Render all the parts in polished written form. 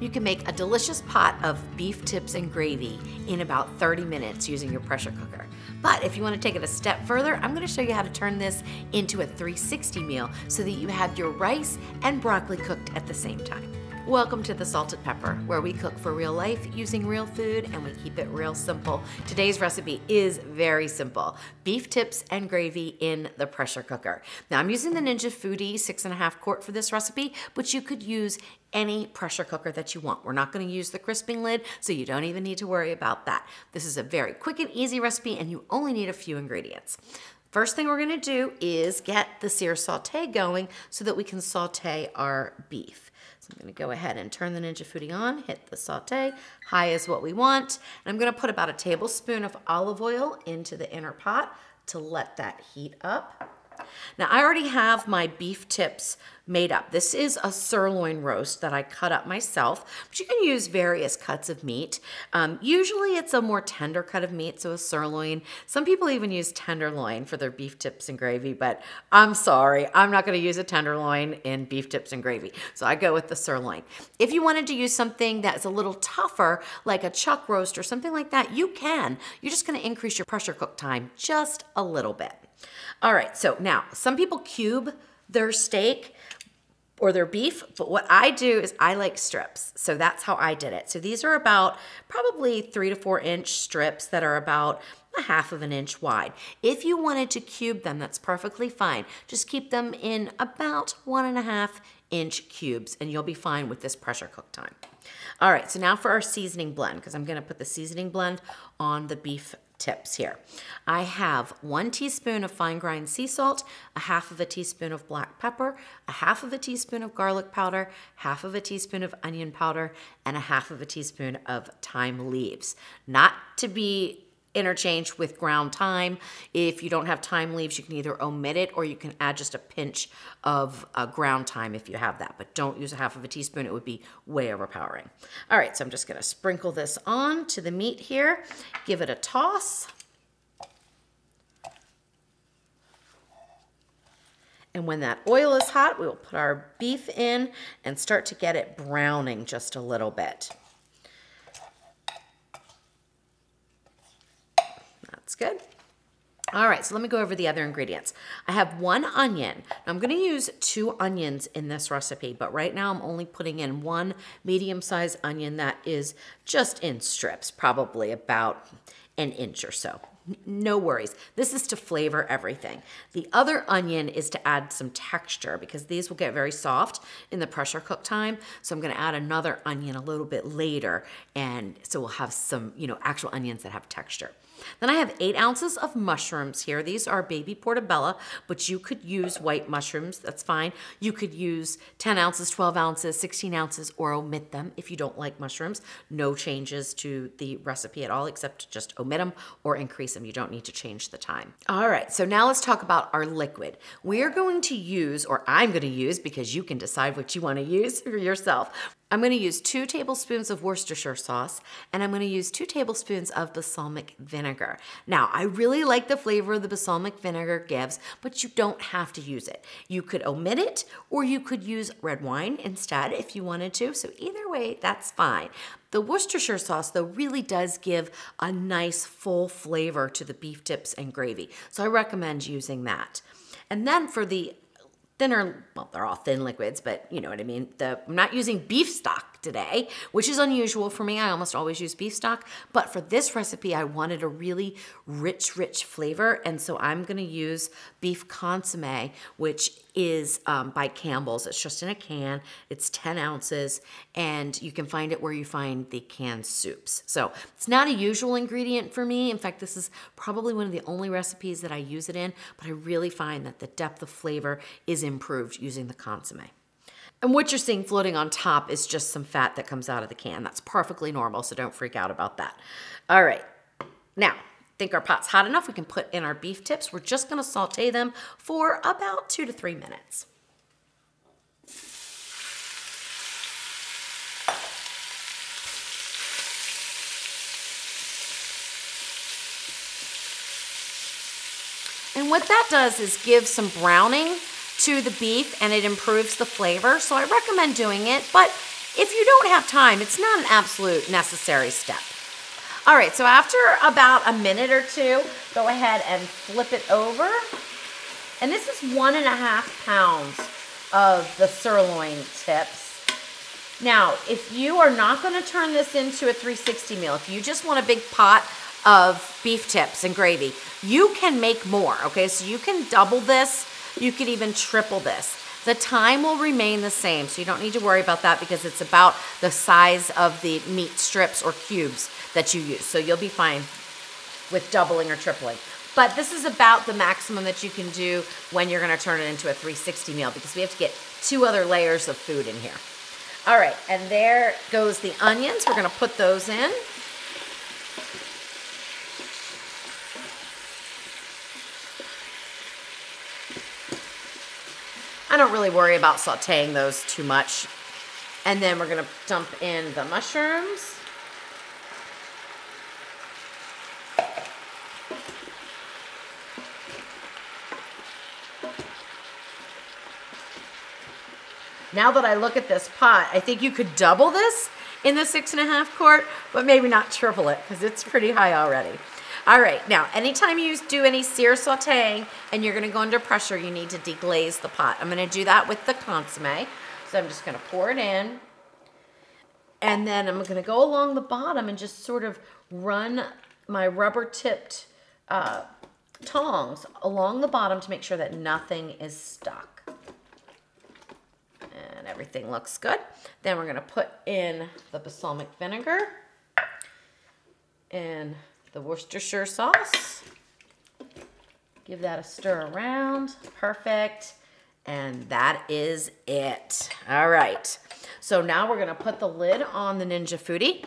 You can make a delicious pot of beef tips and gravy in about 30 minutes using your pressure cooker. But if you want to take it a step further, I'm going to show you how to turn this into a 360 meal so that you have your rice and broccoli cooked at the same time. Welcome to the Salted Pepper, where we cook for real life using real food and we keep it real simple. Today's recipe is very simple. Beef tips and gravy in the pressure cooker. Now I'm using the Ninja Foodie 6.5 quart for this recipe, but you could use any pressure cooker that you want. We're not going to use the crisping lid, so you don't even need to worry about that. This is a very quick and easy recipe and you only need a few ingredients. First thing we're going to do is get the sear saute going so that we can saute our beef. So I'm going to go ahead and turn the Ninja Foodie on, hit the saute, high is what we want. And I'm going to put about a tablespoon of olive oil into the inner pot to let that heat up. Now I already have my beef tips made up. This is a sirloin roast that I cut up myself, but you can use various cuts of meat. Usually it's a more tender cut of meat, so a sirloin. Some people even use tenderloin for their beef tips and gravy, but I'm sorry, I'm not going to use a tenderloin in beef tips and gravy, so I go with the sirloin. If you wanted to use something that's a little tougher, like a chuck roast or something like that, you can. You're just going to increase your pressure cook time just a little bit. All right, so now some people cube their steak or their beef, but what I do is I like strips. So that's how I did it. So these are about probably 3 to 4 inch strips that are about 1/2 inch wide. If you wanted to cube them, that's perfectly fine. Just keep them in about 1.5 inch cubes and you'll be fine with this pressure cook time. All right, so now for our seasoning blend, because I'm gonna put the seasoning blend on the beef tips here. I have 1 teaspoon of fine grind sea salt, 1/2 teaspoon of black pepper, 1/2 teaspoon of garlic powder, 1/2 teaspoon of onion powder, and 1/2 teaspoon of thyme leaves. Not to be interchanged with ground thyme. If you don't have thyme leaves, you can either omit it or you can add just a pinch of ground thyme if you have that, but don't use 1/2 teaspoon. It would be way overpowering. All right, so I'm just gonna sprinkle this on to the meat here, give it a toss. And when that oil is hot, we will put our beef in and start to get it browning just a little bit. That's good. All right, so let me go over the other ingredients. I have 1 onion. Now, I'm gonna use 2 onions in this recipe, but right now I'm only putting in 1 medium-sized onion that is just in strips, probably about 1 inch or so. No worries. This is to flavor everything. The other onion is to add some texture because these will get very soft in the pressure cook time. So I'm going to add another onion a little bit later, and so we'll have some, actual onions that have texture. Then I have 8 ounces of mushrooms here. These are baby portobello, but you could use white mushrooms. That's fine. You could use 10 ounces, 12 ounces, 16 ounces, or omit them if you don't like mushrooms. No changes to the recipe at all, except just omit them or increase them. You don't need to change the time. All right, so now let's talk about our liquid. We are going to use, or I'm going to use, because you can decide what you want to use for yourself. I'm going to use 2 tablespoons of Worcestershire sauce, and I'm going to use 2 tablespoons of balsamic vinegar. Now, I really like the flavor the balsamic vinegar gives, but you don't have to use it. You could omit it, or you could use red wine instead if you wanted to, so either way, that's fine. The Worcestershire sauce, though, really does give a nice full flavor to the beef tips and gravy, so I recommend using that. And then for the thinner, well, they're all thin liquids, but you know what I mean. I'm not using beef stock today, which is unusual for me. I almost always use beef stock, but for this recipe, I wanted a really rich flavor, and so I'm gonna use beef consommate, which is by Campbell's. It's just in a can. It's 10 ounces, and you can find it where you find the canned soups. So it's not a usual ingredient for me. In fact, this is probably one of the only recipes that I use it in, but I really find that the depth of flavor is improved using the consommate. And what you're seeing floating on top is just some fat that comes out of the can. That's perfectly normal, so don't freak out about that. All right, now, think our pot's hot enough, we can put in our beef tips. We're just gonna saute them for about 2 to 3 minutes. And what that does is give some browning to the beef and it improves the flavor. So I recommend doing it, but If you don't have time, it's not an absolute necessary step. All right, so after about a minute or two, go ahead and flip it over. And this is 1.5 pounds of the sirloin tips. Now, if you are not going to turn this into a 360 meal, if you just want a big pot of beef tips and gravy, you can make more, okay? So you can double this. You could even triple this. The time will remain the same, so you don't need to worry about that because it's about the size of the meat strips or cubes that you use. So you'll be fine with doubling or tripling. But this is about the maximum that you can do when you're going to turn it into a 360 meal because we have to get 2 other layers of food in here. All right, and there goes the onions. We're going to put those in. I don't really worry about sauteing those too much. And then we're going to dump in the mushrooms. Now that I look at this pot, I think you could double this in the 6.5 quart, but maybe not triple it because it's pretty high already. All right, now anytime you do any sear sauteing and you're gonna go under pressure, you need to deglaze the pot. I'm gonna do that with the consommate. So I'm just gonna pour it in. And then I'm gonna go along the bottom and just sort of run my rubber tipped tongs along the bottom to make sure that nothing is stuck. And everything looks good. Then we're gonna put in the balsamic vinegar and the Worcestershire sauce. Give that a stir around. Perfect. And that is it. All right. So now we're gonna put the lid on the Ninja Foodie.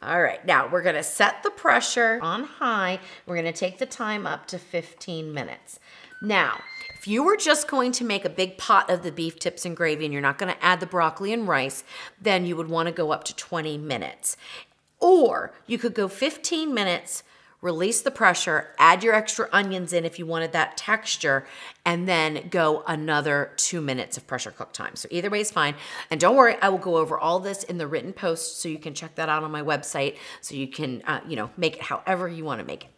All right, now we're gonna set the pressure on high. We're gonna take the time up to 15 minutes. Now, if you were just going to make a big pot of the beef tips and gravy and you're not gonna add the broccoli and rice, then you would wanna go up to 20 minutes. Or you could go 15 minutes, release the pressure, add your extra onions in if you wanted that texture, and then go another 2 minutes of pressure cook time. So either way is fine. And don't worry, I will go over all this in the written post so you can check that out on my website so you can, make it however you want to make it.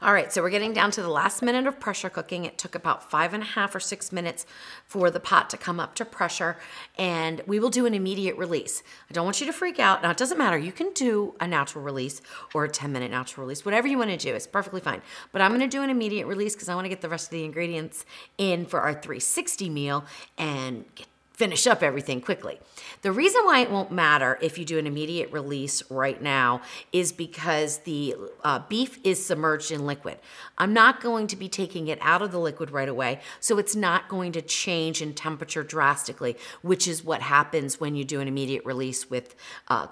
All right, so we're getting down to the last minute of pressure cooking. It took about 5.5 or 6 minutes for the pot to come up to pressure, and we will do an immediate release. I don't want you to freak out. Now, it doesn't matter. You can do a natural release or a 10-minute natural release, whatever you want to do. It's perfectly fine. But I'm going to do an immediate release because I want to get the rest of the ingredients in for our 360 meal and finish up everything quickly. The reason why it won't matter if you do an immediate release right now is because the beef is submerged in liquid. I'm not going to be taking it out of the liquid right away, so it's not going to change in temperature drastically, which is what happens when you do an immediate release with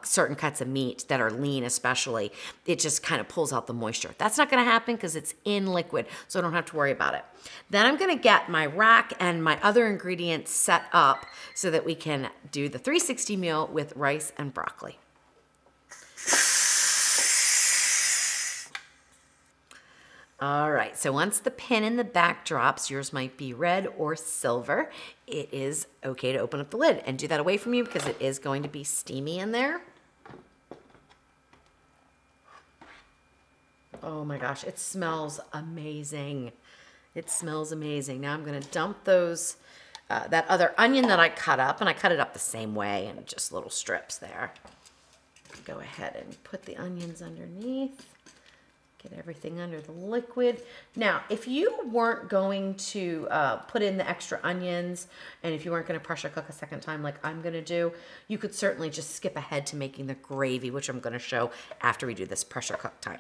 certain cuts of meat that are lean especially. It just kind of pulls out the moisture. That's not gonna happen because it's in liquid, so I don't have to worry about it. Then I'm gonna get my rack and my other ingredients set up so that we can do the 360 meal with rice and broccoli. All right, so once the pin in the back drops, yours might be red or silver, it is okay to open up the lid and do that away from you because it is going to be steamy in there. Oh my gosh, it smells amazing. It smells amazing. Now I'm gonna dump those, that other onion that I cut up, and I cut it up the same way in just little strips there. Go ahead and put the onions underneath. Get everything under the liquid. Now, if you weren't going to put in the extra onions, and if you weren't gonna pressure cook a second time like I'm gonna do, you could certainly just skip ahead to making the gravy, which I'm gonna show after we do this pressure cook time.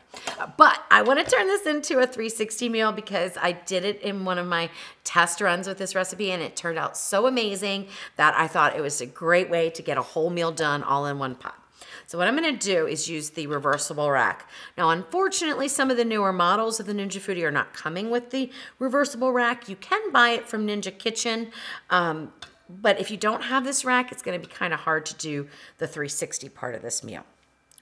But I wanna turn this into a 360 meal because I did it in one of my test runs with this recipe, and it turned out so amazing that I thought it was a great way to get a whole meal done all in one pot. So what I'm gonna do is use the reversible rack. Now, unfortunately, some of the newer models of the Ninja Foodie are not coming with the reversible rack. You can buy it from Ninja Kitchen, but if you don't have this rack, it's gonna be kind of hard to do the 360 part of this meal.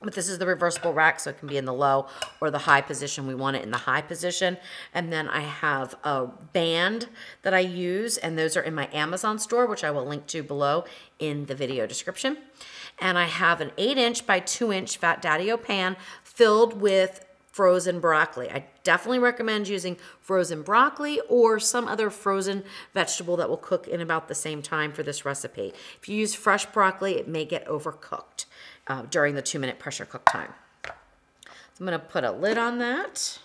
But this is the reversible rack, so it can be in the low or the high position. We want it in the high position. And then I have a band that I use, and those are in my Amazon store, which I will link to below in the video description. And I have an 8-inch by 2-inch Fat Daddy-O pan filled with frozen broccoli. I definitely recommend using frozen broccoli or some other frozen vegetable that will cook in about the same time for this recipe. If you use fresh broccoli, it may get overcooked during the 2-minute pressure cook time. So I'm gonna put a lid on that.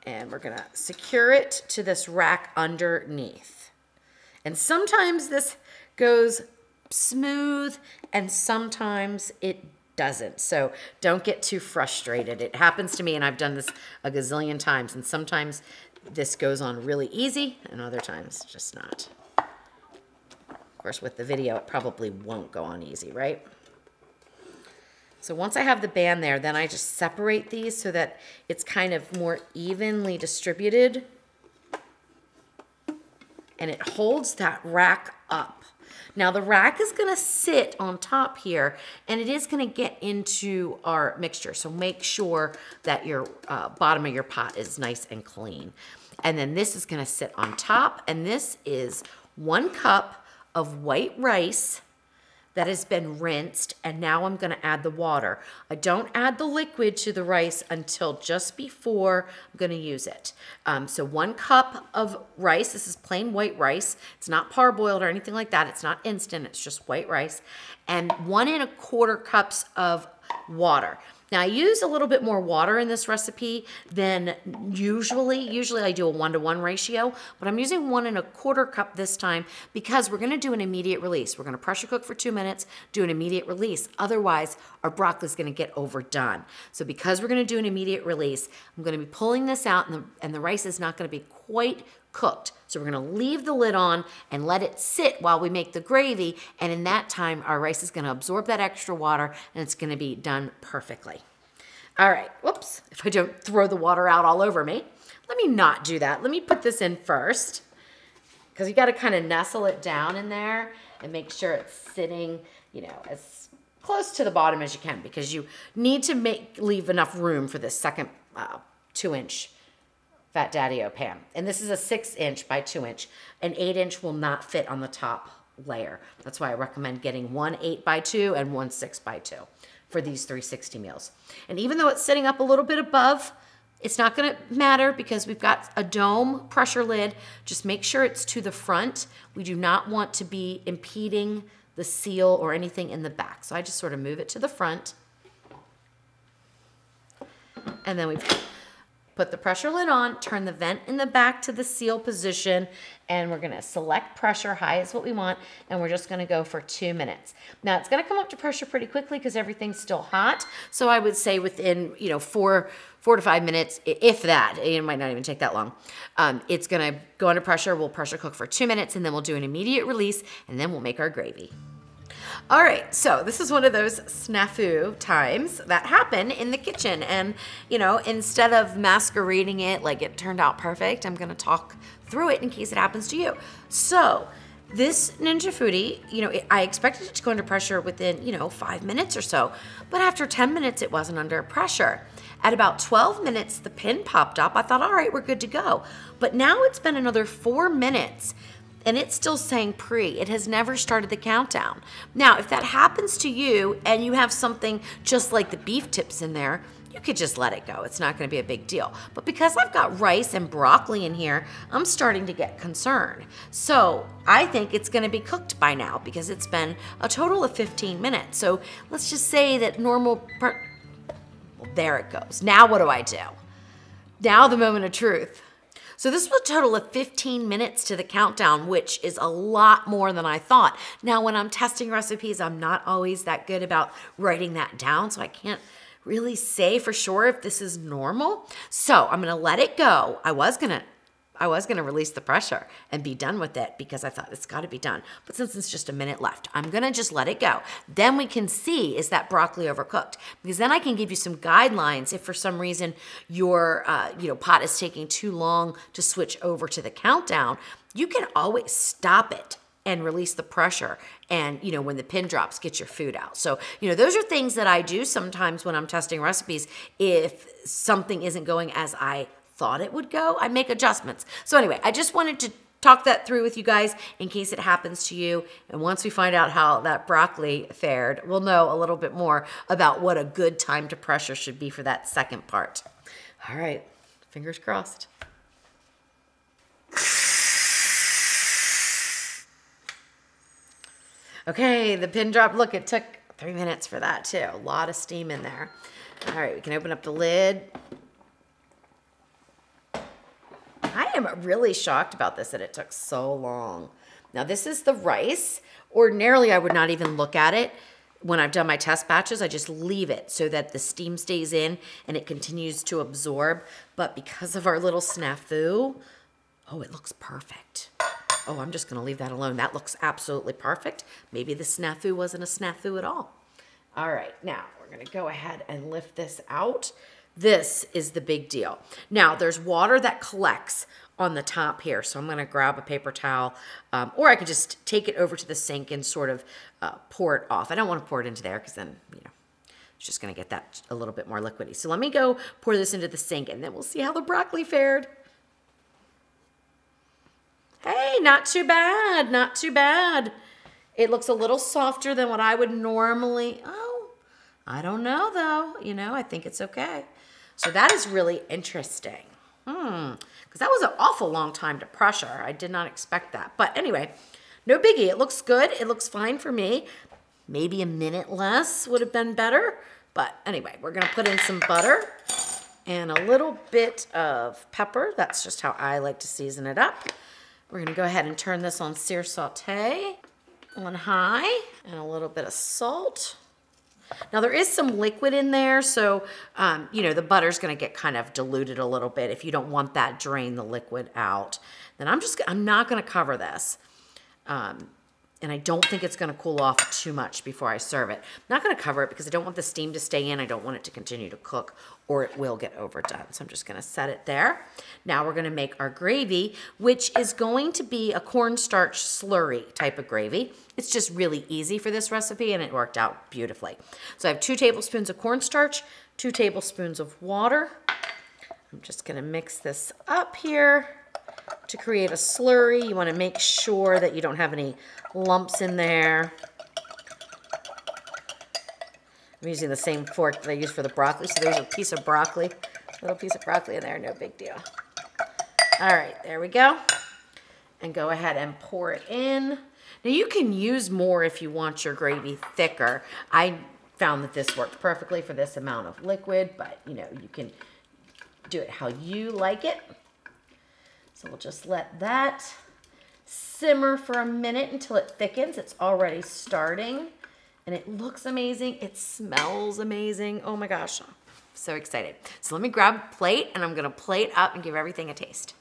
And we're gonna secure it to this rack underneath. And sometimes this goes smooth and sometimes it doesn't. So don't get too frustrated. It happens to me, and I've done this a gazillion times, and sometimes this goes on really easy and other times just not. Of course, with the video, it probably won't go on easy, right? So once I have the band there, then I just separate these so that it's kind of more evenly distributed, and it holds that rack up. Now the rack is gonna sit on top here, and it is gonna get into our mixture. So make sure that your bottom of your pot is nice and clean. And then this is gonna sit on top, and this is 1 cup of white rice that has been rinsed, and now I'm gonna add the water. I don't add the liquid to the rice until just before I'm gonna use it. So 1 cup of rice, this is plain white rice. It's not parboiled or anything like that. It's not instant, it's just white rice. And 1 1/4 cups of water. Now I use a little bit more water in this recipe than usually. Usually I do a 1-to-1 ratio, but I'm using 1 1/4 cup this time because we're gonna do an immediate release. We're gonna pressure cook for 2 minutes, do an immediate release. Otherwise, our broccoli is gonna get overdone. So because we're gonna do an immediate release, I'm gonna be pulling this out, and the rice is not gonna be quite cooked. So we're gonna leave the lid on and let it sit while we make the gravy, and in that time, our rice is gonna absorb that extra water, and it's gonna be done perfectly. All right, whoops, if I don't throw the water out all over me. Let me not do that. Let me put this in first, because you gotta kind of nestle it down in there and make sure it's sitting, you know, as close to the bottom as you can, because you need to leave enough room for this second 2-inch Fat Daddy-O pan. And this is a 6-inch by 2-inch. An 8-inch will not fit on the top layer. That's why I recommend getting 1 8x2 and 1 6x2 for these 360 meals. And even though it's sitting up a little bit above, it's not gonna matter because we've got a dome pressure lid. Just make sure it's to the front. We do not want to be impeding the seal or anything in the back. So I just sort of move it to the front. And then we've put the pressure lid on, turn the vent in the back to the seal position, and we're gonna select pressure, high is what we want, and we're just gonna go for 2 minutes. Now it's gonna come up to pressure pretty quickly because everything's still hot. So I would say within, you know, 4 to 5 minutes, if that, it might not even take that long. It's gonna go under pressure, we'll pressure cook for 2 minutes, and then we'll do an immediate release, and then we'll make our gravy. All right, so this is one of those snafu times that happen in the kitchen. And, you know, instead of masquerading it like it turned out perfect, I'm gonna talk through it in case it happens to you. So this Ninja Foodie, you know, I expected it to go under pressure within, you know, 5 minutes or so. But after 10 minutes, it wasn't under pressure. At about 12 minutes, the pin popped up. I thought, all right, we're good to go. But now it's been another 4 minutes. And it's still saying pre. It has never started the countdown. Now, if that happens to you and you have something just like the beef tips in there, you could just let it go. It's not gonna be a big deal. But because I've got rice and broccoli in here, I'm starting to get concerned. So I think it's gonna be cooked by now because it's been a total of 15 minutes. So let's just say that well, there it goes. Now what do I do? Now the moment of truth. So this was a total of 15 minutes to the countdown, which is a lot more than I thought. Now, when I'm testing recipes, I'm not always that good about writing that down, so I can't really say for sure if this is normal. So I'm gonna let it go. I was gonna release the pressure and be done with it because I thought it's gotta be done. But since it's just a minute left, I'm gonna just let it go. Then we can see, is that broccoli overcooked? Because then I can give you some guidelines if for some reason your pot is taking too long to switch over to the countdown. You can always stop it and release the pressure. And, you know, when the pin drops, get your food out. So, you know, those are things that I do sometimes when I'm testing recipes. If something isn't going as I thought it would go, I make adjustments. So anyway, I just wanted to talk that through with you guys in case it happens to you. And once we find out how that broccoli fared, we'll know a little bit more about what a good time to pressure should be for that second part. All right, fingers crossed. Okay, the pin drop. Look, it took 3 minutes for that too. A lot of steam in there. All right, we can open up the lid. I am really shocked about this, that it took so long. Now this is the rice. Ordinarily, I would not even look at it. When I've done my test batches, I just leave it so that the steam stays in and it continues to absorb. But because of our little snafu, oh, it looks perfect. Oh, I'm just gonna leave that alone. That looks absolutely perfect. Maybe the snafu wasn't a snafu at all. All right, now we're gonna go ahead and lift this out. This is the big deal. Now, there's water that collects on the top here, so I'm gonna grab a paper towel, or I could just take it over to the sink and sort of pour it off. I don't wanna pour it into there because then, you know, it's just gonna get that a little bit more liquidy. So let me go pour this into the sink and then we'll see how the broccoli fared. Hey, not too bad, not too bad. It looks a little softer than what I would normally, oh, I don't know though. You know, I think it's okay. So that is really interesting. Because that was an awful long time to pressure. I did not expect that. But anyway, no biggie. It looks good. It looks fine for me. Maybe a minute less would have been better. But anyway, we're going to put in some butter and a little bit of pepper. That's just how I like to season it up. We're going to go ahead and turn this on sear saute on high, and a little bit of salt. Now there is some liquid in there, so you know, the butter's gonna get kind of diluted a little bit. If you don't want that, drain the liquid out. Then I'm not gonna cover this. And I don't think it's gonna cool off too much before I serve it. I'm not gonna cover it because I don't want the steam to stay in. I don't want it to continue to cook or it will get overdone. So I'm just gonna set it there. Now we're gonna make our gravy, which is going to be a cornstarch slurry type of gravy. It's just really easy for this recipe and it worked out beautifully. So I have 2 tablespoons of cornstarch, 2 tablespoons of water. I'm just gonna mix this up here to create a slurry. You wanna make sure that you don't have any lumps in there. I'm using the same fork that I use for the broccoli, so there's a piece of broccoli, little piece of broccoli in there, no big deal. All right, there we go. And go ahead and pour it in. Now you can use more if you want your gravy thicker. I found that this worked perfectly for this amount of liquid, but you know, you can do it how you like it. So we'll just let that simmer for a minute until it thickens. It's already starting and it looks amazing. It smells amazing. Oh my gosh, I'm so excited. So let me grab a plate and I'm gonna plate up and give everything a taste.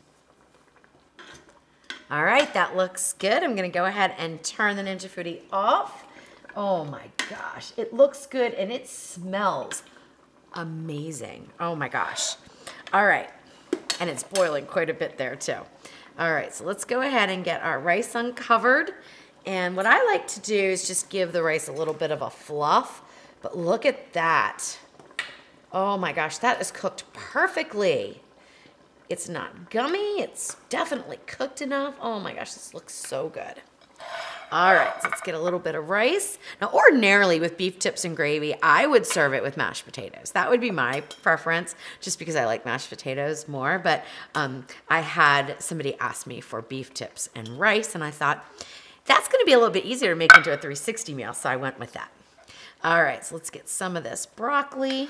All right, that looks good. I'm gonna go ahead and turn the Ninja Foodie off. Oh my gosh, it looks good and it smells amazing. Oh my gosh. All right, and it's boiling quite a bit there too. All right, so let's go ahead and get our rice uncovered. And what I like to do is just give the rice a little bit of a fluff, but look at that. Oh my gosh, that is cooked perfectly. It's not gummy, it's definitely cooked enough. Oh my gosh, this looks so good. All right, so let's get a little bit of rice. Now, ordinarily with beef tips and gravy, I would serve it with mashed potatoes. That would be my preference, just because I like mashed potatoes more. But I had somebody ask me for beef tips and rice, and I thought, that's gonna be a little bit easier to make into a 360 meal, so I went with that. All right, so let's get some of this broccoli.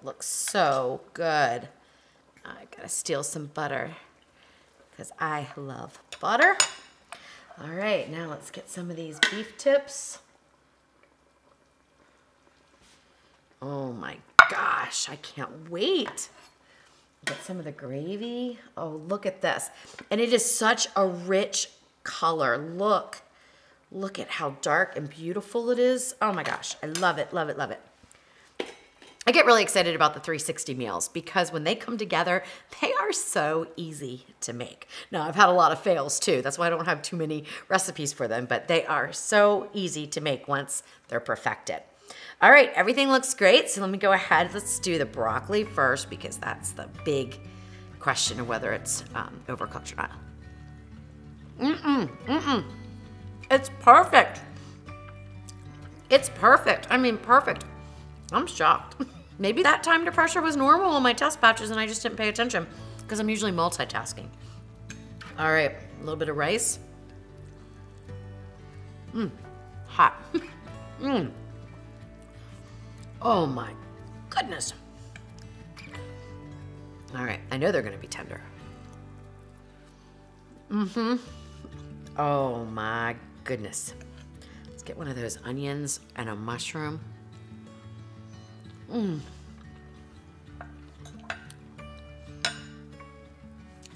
Looks so good. I gotta steal some butter because I love butter. All right, now let's get some of these beef tips. Oh my gosh, I can't wait. Get some of the gravy. Oh, look at this. And it is such a rich color. Look at how dark and beautiful it is. Oh my gosh, I love it, love it, love it. I get really excited about the 360 meals because when they come together, they are so easy to make. Now, I've had a lot of fails too. That's why I don't have too many recipes for them, but they are so easy to make once they're perfected. All right, everything looks great. So let me go ahead. Let's do the broccoli first because that's the big question of whether it's overcooked or not. It's perfect. It's perfect. I mean, perfect. I'm shocked. Maybe that time to pressure was normal on my test batches and I just didn't pay attention because I'm usually multitasking. All right, a little bit of rice. Hot. Oh my goodness. All right, I know they're gonna be tender. Oh my goodness. Let's get one of those onions and a mushroom.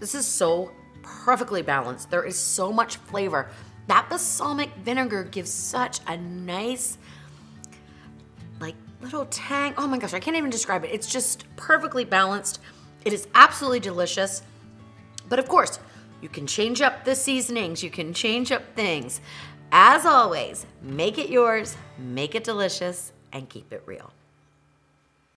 This is so perfectly balanced. There is so much flavor. That balsamic vinegar gives such a nice, like, little tang. Oh my gosh, I can't even describe it. It's just perfectly balanced. It is absolutely delicious. But of course, you can change up the seasonings. You can change up things. As always, make it yours, make it delicious, and keep it real.